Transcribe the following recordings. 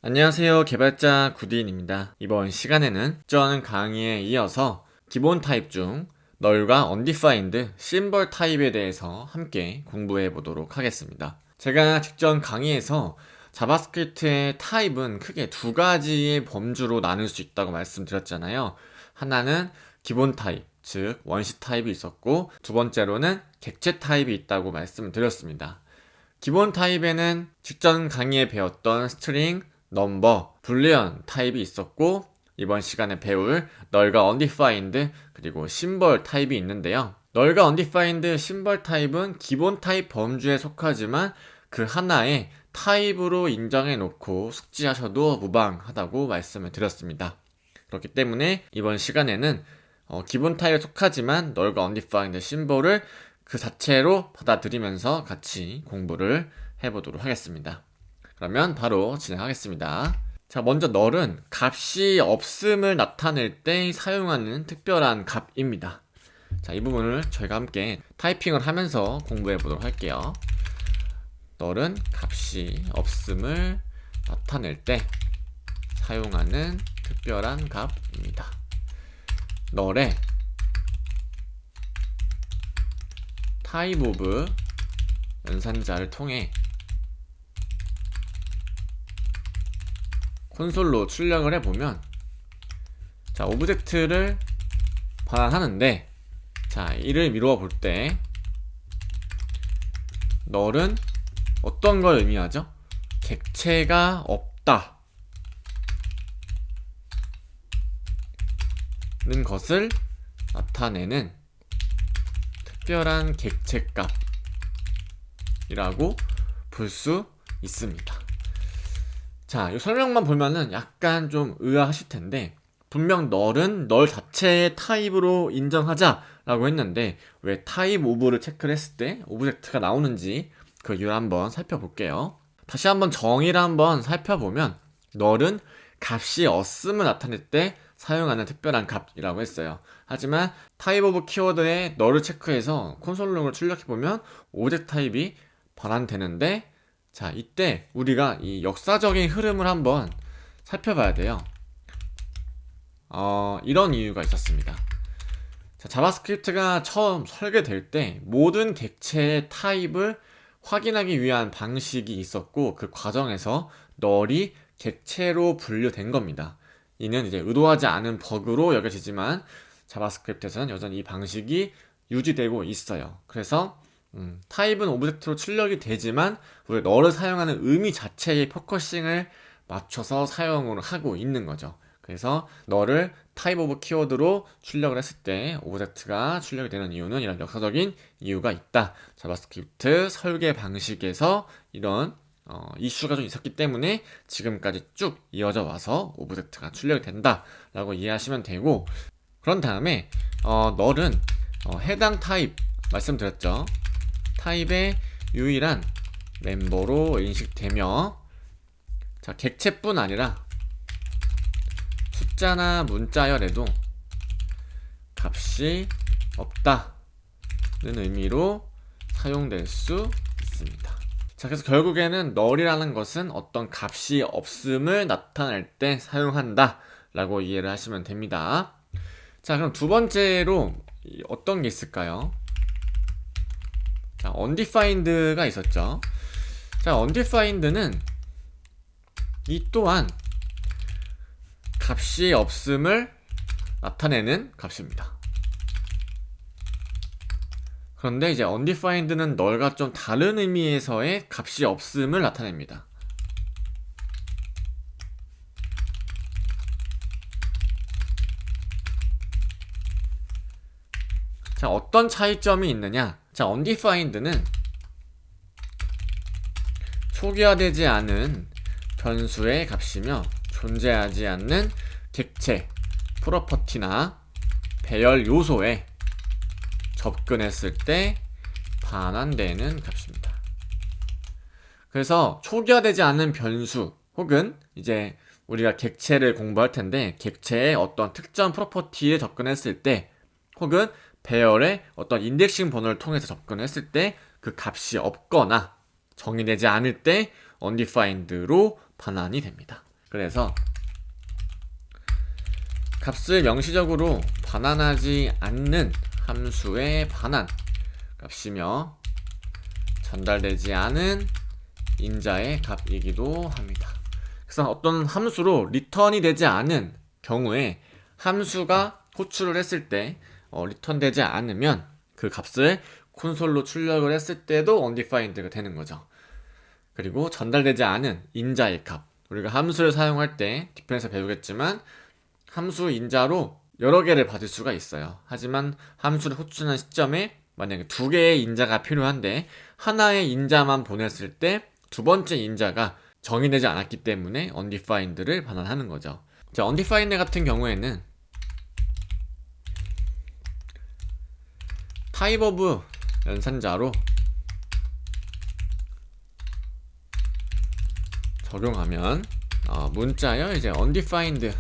안녕하세요. 개발자 구디인입니다. 이번 시간에는 전 강의에 이어서 기본 타입 중 널과 undefined 심벌 타입에 대해서 함께 공부해 보도록 하겠습니다. 제가 직전 강의에서 자바스크립트의 타입은 크게 두 가지의 범주로 나눌 수 있다고 말씀드렸잖아요. 하나는 기본 타입, 즉 원시 타입이 있었고, 두 번째로는 객체 타입이 있다고 말씀드렸습니다. 기본 타입에는 직전 강의에 배웠던 스트링, 넘버, 불리언 타입이 있었고, 이번 시간에 배울 널과 undefined 그리고 심벌 타입이 있는데요. 널과 undefined 심벌 타입은 기본 타입 범주에 속하지만 그 하나의 타입으로 인정해 놓고 숙지하셔도 무방하다고 말씀을 드렸습니다. 그렇기 때문에 이번 시간에는 기본 타입에 속하지만 널과 undefined 심벌을 그 자체로 받아들이면서 같이 공부를 해보도록 하겠습니다. 그러면 바로 진행하겠습니다. 자, 먼저 널은 값이 없음을 나타낼 때 사용하는 특별한 값입니다. 자, 이 부분을 저희가 함께 타이핑을 하면서 공부해 보도록 할게요. 널은 값이 없음을 나타낼 때 사용하는 특별한 값입니다. 널의 타입 오브 연산자를 통해 콘솔로 출력을 해보면, 자, 오브젝트를 반환하는데, 자, 이를 미루어 볼 때 널은 어떤 걸 의미하죠? 객체가 없다 는 것을 나타내는 특별한 객체 값이라고 볼 수 있습니다. 자, 이 설명만 보면은 약간 좀 의아하실 텐데, 분명 널은 널 자체의 타입으로 인정하자라고 했는데 왜 타입 오브를 체크를 했을 때 오브젝트가 나오는지 그 이유를 한번 살펴볼게요. 다시 한번 정의를 한번 살펴보면, 널은 값이 없음을 나타낼 때 사용하는 특별한 값이라고 했어요. 하지만 타입 오브 키워드에 널을 체크해서 콘솔롱을 출력해보면 오브젝트 타입이 반환되는데, 자, 이때 우리가 이 역사적인 흐름을 한번 살펴봐야 돼요. 이런 이유가 있었습니다. 자, 자바스크립트가 처음 설계될 때 모든 객체의 타입을 확인하기 위한 방식이 있었고, 그 과정에서 널이 객체로 분류된 겁니다. 이는 이제 의도하지 않은 버그로 여겨지지만 자바스크립트에서는 여전히 이 방식이 유지되고 있어요. 그래서 타입은 오브젝트로 출력이 되지만 우리가 널을 사용하는 의미 자체의 포커싱을 맞춰서 사용을 하고 있는 거죠. 그래서 널을 타입 오브 키워드로 출력을 했을 때 오브젝트가 출력이 되는 이유는 이런 역사적인 이유가 있다. 자바스크립트 설계 방식에서 이런 이슈가 좀 있었기 때문에 지금까지 쭉 이어져 와서 오브젝트가 출력이 된다 라고 이해하시면 되고, 그런 다음에 널은 해당 타입 말씀드렸죠. 타입의 유일한 멤버로 인식되며, 자, 객체뿐 아니라 숫자나 문자열에도 값이 없다는 의미로 사용될 수 있습니다. 자, 그래서 결국에는 널이라는 것은 어떤 값이 없음을 나타낼 때 사용한다 라고 이해를 하시면 됩니다. 자, 그럼 두 번째로 어떤 게 있을까요? 자, undefined가 있었죠. 자, undefined는 이 또한 값이 없음을 나타내는 값입니다. 그런데 이제 undefined는 널과 좀 다른 의미에서의 값이 없음을 나타냅니다. 자, 어떤 차이점이 있느냐? 자, undefined는 초기화되지 않은 변수의 값이며 존재하지 않는 객체, 프로퍼티나 배열 요소에 접근했을 때 반환되는 값입니다. 그래서 초기화되지 않은 변수 혹은 이제 우리가 객체를 공부할 텐데 객체의 어떤 특정 프로퍼티에 접근했을 때, 혹은 배열의 어떤 인덱싱 번호를 통해서 접근했을 때 그 값이 없거나 정의되지 않을 때 undefined로 반환이 됩니다. 그래서 값을 명시적으로 반환하지 않는 함수의 반환 값이며 전달되지 않은 인자의 값이기도 합니다. 그래서 어떤 함수로 리턴이 되지 않은 경우에 함수가 호출을 했을 때 리턴되지 않으면 그 값을 콘솔로 출력을 했을 때도 undefined가 되는 거죠. 그리고 전달되지 않은 인자의 값, 우리가 함수를 사용할 때 디펜에서 배우겠지만 함수 인자로 여러 개를 받을 수가 있어요. 하지만 함수를 호출하는 시점에 만약에 두 개의 인자가 필요한데 하나의 인자만 보냈을 때 두 번째 인자가 정의되지 않았기 때문에 undefined를 반환하는 거죠. 자, undefined 같은 경우에는 type of 연산자로 적용하면 문자열 이제 undefined를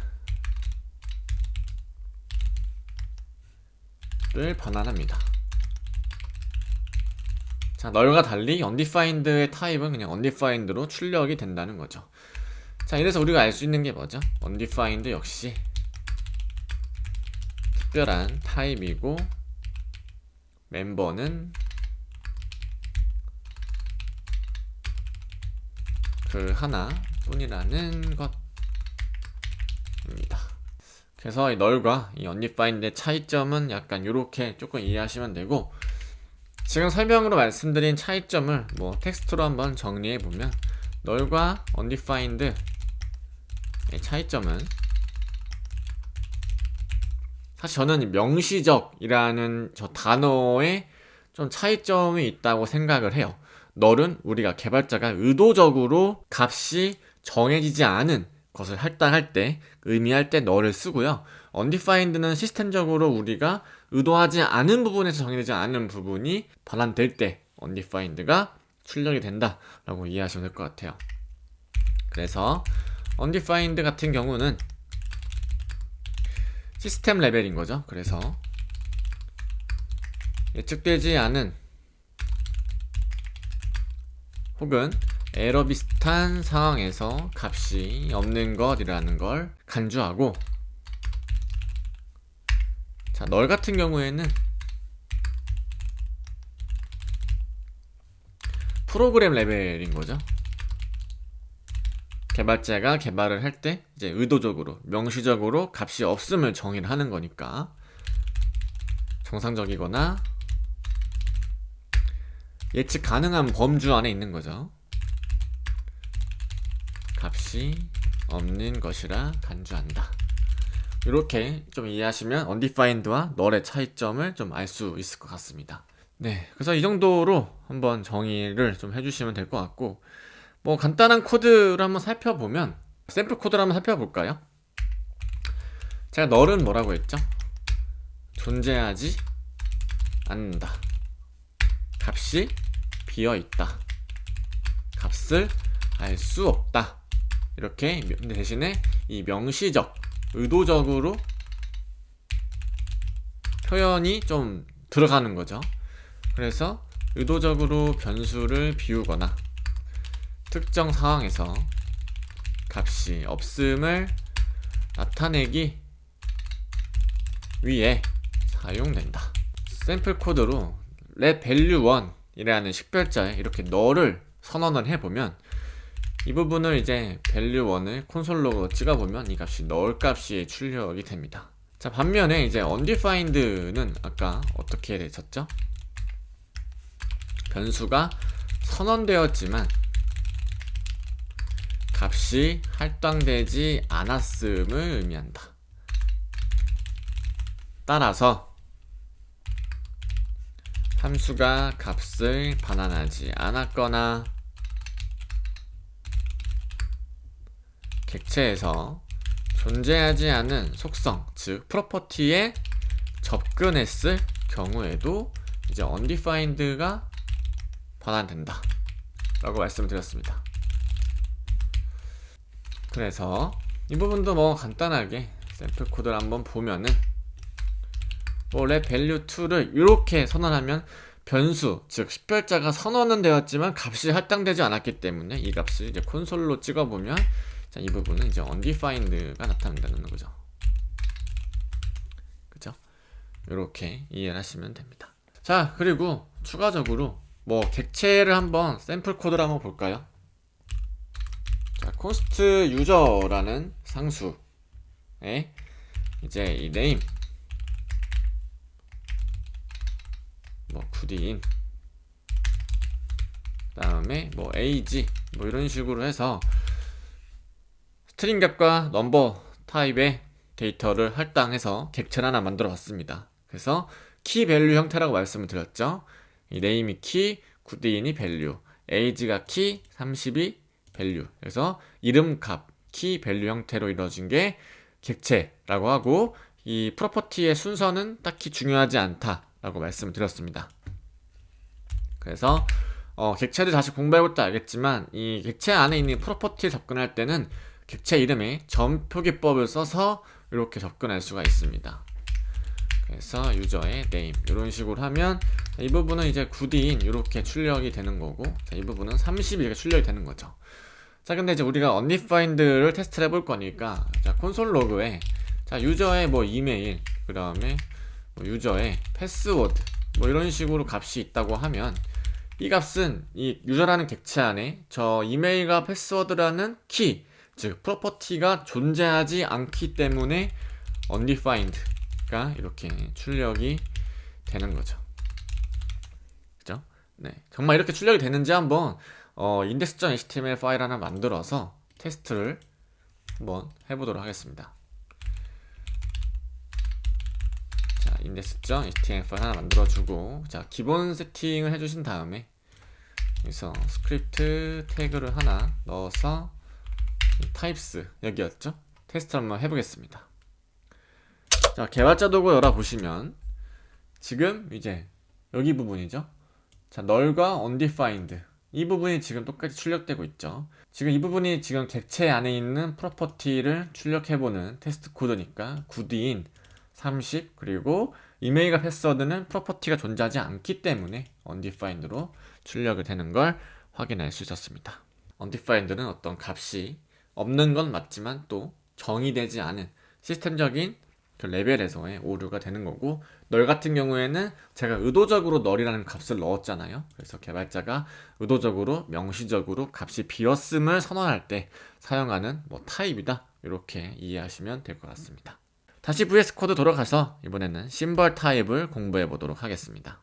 반환합니다. 자, 널과 달리 undefined의 타입은 그냥 undefined로 출력이 된다는 거죠. 자, 이래서 우리가 알 수 있는 게 뭐죠? undefined 역시 특별한 타입이고 멤버는 그 하나뿐이라는 것입니다. 그래서 이 널과 이 undefined의 차이점은 약간 이렇게 조금 이해하시면 되고, 지금 설명으로 말씀드린 차이점을 텍스트로 한번 정리해보면 널과 undefined의 차이점은 사실 저는 명시적이라는 저 단어에 좀 차이점이 있다고 생각을 해요. 널은 우리가 개발자가 의도적으로 값이 정해지지 않은 것을 할당할 때, 의미할 때 널을 쓰고요. undefined는 시스템적으로 우리가 의도하지 않은 부분에서 정의되지 않은 부분이 반환될 때 undefined가 출력이 된다라고 이해하시면 될 것 같아요. 그래서 undefined 같은 경우는 시스템 레벨인 거죠. 그래서 예측되지 않은 혹은 에러 비슷한 상황에서 값이 없는 것이라는 걸 간주하고, 자, 널 같은 경우에는 프로그램 레벨인 거죠. 개발자가 개발을 할 때 이제 의도적으로 명시적으로 값이 없음을 정의를 하는 거니까 정상적이거나 예측 가능한 범주 안에 있는 거죠. 값이 없는 것이라 간주한다. 이렇게 좀 이해하시면 undefined와 널의 차이점을 좀 알 수 있을 것 같습니다. 네, 그래서 이 정도로 한번 정의를 좀 해주시면 될 것 같고, 간단한 코드를 한번 살펴보면, 샘플 코드를 한번 살펴볼까요? 제가 널은 뭐라고 했죠? 존재하지 않는다. 값이 비어있다. 값을 알 수 없다. 이렇게 대신에 이 명시적, 의도적으로 표현이 좀 들어가는 거죠. 그래서 의도적으로 변수를 비우거나 특정 상황에서 값이 없음을 나타내기 위해 사용된다. 샘플 코드로 let value 1 이라는 식별자에 이렇게 널을 선언을 해보면, 이 부분을 이제 value 1을 콘솔로 찍어보면 이 값이 널 값이 출력이 됩니다. 자, 반면에 이제 undefined는 아까 어떻게 됐었죠? 변수가 선언되었지만 값이 할당되지 않았음을 의미한다. 따라서 함수가 값을 반환하지 않았거나 객체에서 존재하지 않은 속성, 즉 프로퍼티에 접근했을 경우에도 이제 undefined가 반환된다 라고 말씀을 드렸습니다. 그래서 이 부분도 간단하게 샘플 코드를 한번 보면은, 뭐 let value 2를 이렇게 선언하면 변수, 즉 식별자가 선언은 되었지만 값이 할당되지 않았기 때문에 이 값을 이제 콘솔로 찍어보면 자, 이 부분은 이제 undefined가 나타난다는 거죠. 그죠? 이렇게 이해를 하시면 됩니다. 자, 그리고 추가적으로 뭐 객체를 한번 샘플 코드를 한번 볼까요? 자, const user라는 상수에 이제 이 name 뭐 good인 그 다음에 뭐 age 뭐 이런 식으로 해서 스트링 값과 넘버 타입의 데이터를 할당해서 객체를 하나 만들어 봤습니다. 그래서 키 밸류 형태라고 말씀을 드렸죠. 이 name이 키, good인이 밸류, age가 키, 30이 밸류. 그래서 이름 값, 키 밸류 형태로 이루어진 게 객체라고 하고 이 프로퍼티의 순서는 딱히 중요하지 않다라고 말씀을 드렸습니다. 그래서 객체를 다시 공부해볼 때 알겠지만 이 객체 안에 있는 프로퍼티에 접근할 때는 객체 이름에 점 표기법을 써서 이렇게 접근할 수가 있습니다. 그래서 유저의 name 이런 식으로 하면 이 부분은 이제 good인 이렇게 출력이 되는 거고 자, 이 부분은 30 이렇게 출력이 되는 거죠. 자, 근데 이제 우리가 undefined를 테스트를 해볼 거니까 자, 콘솔 로그에 자, 유저의 뭐 이메일 그 다음에 뭐 유저의 패스워드 뭐 이런 식으로 값이 있다고 하면 이 값은 이 유저라는 객체 안에 저 이메일과 패스워드라는 키, 즉 프로퍼티가 존재하지 않기 때문에 undefined가 이렇게 출력이 되는 거죠. 그죠? 네, 정말 이렇게 출력이 되는지 한번 index.html 파일 하나 만들어서 테스트를 한번 해보도록 하겠습니다. 자, index.html 파일 하나 만들어주고 자, 기본 세팅을 해주신 다음에 여기서 스크립트 태그를 하나 넣어서 types 여기였죠? 테스트 한번 해보겠습니다. 자, 개발자 도구 열어보시면 지금 이제 여기 부분이죠? 자, null과 undefined 이 부분이 지금 똑같이 출력되고 있죠. 지금 이 부분이 지금 객체 안에 있는 프로퍼티를 출력해보는 테스트 코드니까 good인 30 그리고 이메일과 패스워드는 프로퍼티가 존재하지 않기 때문에 undefined로 출력이 되는 걸 확인할 수 있었습니다. undefined는 어떤 값이 없는 건 맞지만 또 정의되지 않은 시스템적인 그 레벨에서의 오류가 되는 거고 널 같은 경우에는 제가 의도적으로 널이라는 값을 넣었잖아요. 그래서 개발자가 의도적으로 명시적으로 값이 비었음을 선언할 때 사용하는 뭐 타입이다 이렇게 이해하시면 될 것 같습니다. 다시 VS 코드 돌아가서 이번에는 심벌 타입을 공부해 보도록 하겠습니다.